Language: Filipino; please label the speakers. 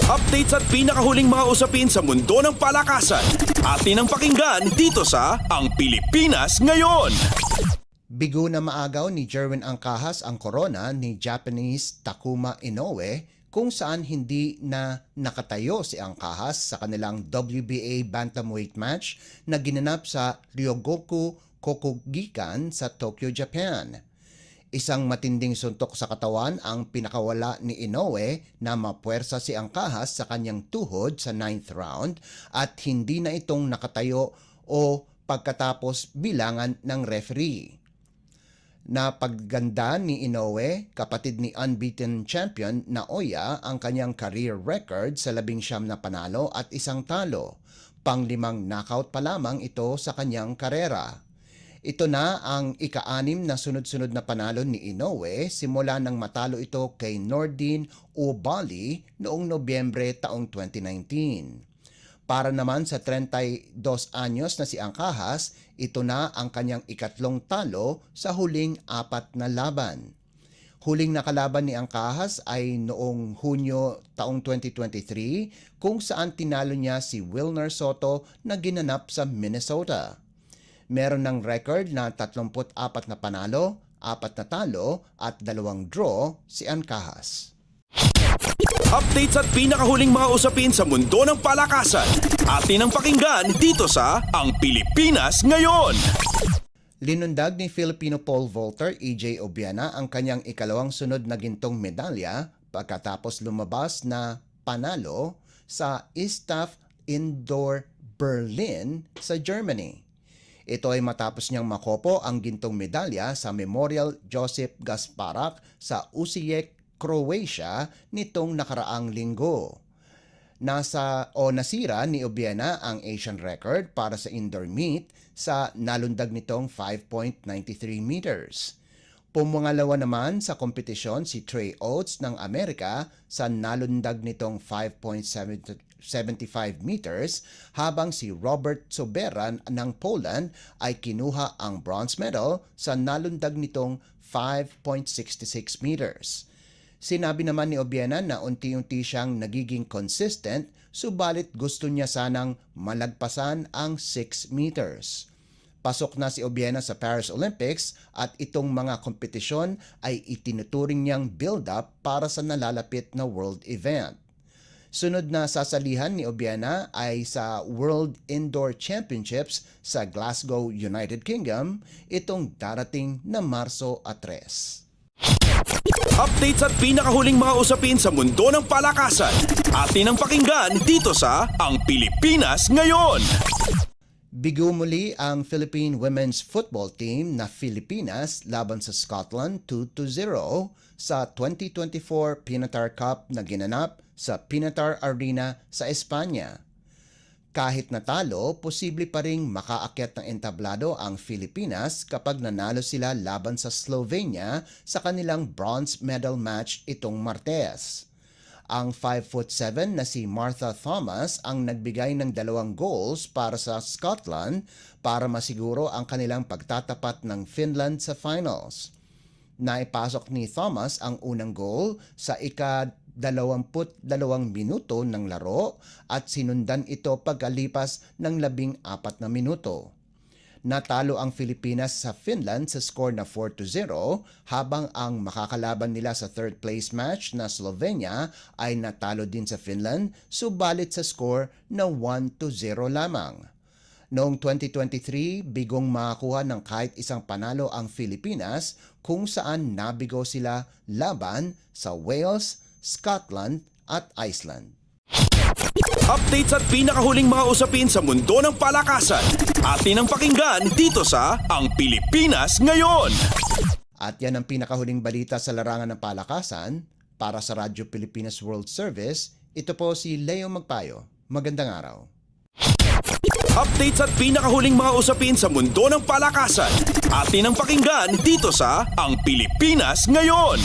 Speaker 1: Updates at pinakahuling mga usapin sa mundo ng palakasan. Atin ang pakinggan dito sa Ang Pilipinas Ngayon.
Speaker 2: Bigo na maagaw ni Jerwin Angkahas ang korona ni Japanese Takuma Inoue kung saan hindi na nakatayo si Angkahas sa kanilang WBA bantamweight match na ginanap sa Ryogoku Kokugikan sa Tokyo, Japan. Isang matinding suntok sa katawan ang pinakawala ni Inoue na mapuwersa si Angkahas sa kanyang tuhod sa 9th round at hindi na itong nakatayo o pagkatapos bilangan ng referee. Napagganda ni Inoue, kapatid ni unbeaten champion Naoya, ang kanyang career record sa 19 na panalo at 1 talo. Pang-5 knockout pa lamang ito sa kanyang karera. Ito na ang ika-6 na sunod-sunod na panalo ni Inoue simula nang matalo ito kay Nordine Oubaali noong Nobyembre taong 2019. Para naman sa 32 anyos na si Angkahas, ito na ang kanyang ikatlong talo sa huling 4 na laban. Huling nakalaban ni Angkahas ay noong Hunyo taong 2023 kung saan tinalo niya si Wilner Soto na ginanap sa Minnesota. Meron ng record na 34 na panalo, 4 na talo at 2 draw si Angkahas.
Speaker 1: Updates at pinakahuling mga usapin sa mundo ng palakasan. Atin ang pakinggan dito sa Ang Pilipinas Ngayon.
Speaker 2: Linundag ni Filipino pole vaulter EJ Obiana ang kanyang ikalawang sunod na gintong medalya pagkatapos lumabas na panalo sa ISTAF Indoor Berlin sa Germany. Ito ay matapos niyang makopo ang gintong medalya sa Memorial Josip Gasparak sa Osijek, Croatia nitong nakaraang linggo. Nasira ni Obiana ang Asian record para sa indoor meet sa nalundag nitong 5.93 meters. Pumangalawa naman sa kompetisyon si Trey Oates ng Amerika sa nalundag nitong 5.75 meters habang si Robert Soberan ng Poland ay kinuha ang bronze medal sa nalundag nitong 5.66 meters. Sinabi naman ni Obiana na unti-unti siyang nagiging consistent subalit gusto niya sanang malagpasan ang 6 meters. Pasok na si Obiana sa Paris Olympics at itong mga kompetisyon ay itinuturing niyang build-up para sa nalalapit na world event. Sunod na sasalihan ni Obiana ay sa World Indoor Championships sa Glasgow, United Kingdom, itong darating na Marso 3.
Speaker 1: Updates at pinakahuling mga usapin sa mundo ng palakasan. Atin ang pakinggan dito sa Ang Pilipinas Ngayon.
Speaker 2: Bigo muli ang Philippine Women's Football Team na Filipinas laban sa Scotland 2-0 sa 2024 Pinatar Cup na ginanap sa Pinatar Arena sa Espanya. Kahit natalo, posible pa ring makaakyat ng entablado ang Filipinas kapag nanalo sila laban sa Slovenia sa kanilang bronze medal match itong Martes. Ang 5'7" na si Martha Thomas ang nagbigay ng 2 goals para sa Scotland para masiguro ang kanilang pagtatapat ng Finland sa finals. Naipasok ni Thomas ang unang goal sa ika-22 minuto ng laro at sinundan ito pagkalipas ng 14 na minuto. Natalo ang Pilipinas sa Finland sa score na 4-0 habang ang makakalaban nila sa third place match na Slovenia ay natalo din sa Finland subalit sa score na 1-0 lamang. Noong 2023, bigong makakuha ng kahit isang panalo ang Pilipinas kung saan nabigo sila laban sa Wales, Scotland at Iceland.
Speaker 1: Updates at pinakahuling mga usapin sa mundo ng palakasan. Atin ang pakinggan dito sa Ang Pilipinas Ngayon.
Speaker 2: At yan ang pinakahuling balita sa larangan ng palakasan. Para sa Radyo Pilipinas World Service, ito po si Leo Magpayo. Magandang araw.
Speaker 1: Updates at pinakahuling mga usapin sa mundo ng palakasan. Atin ang pakinggan dito sa Ang Pilipinas Ngayon.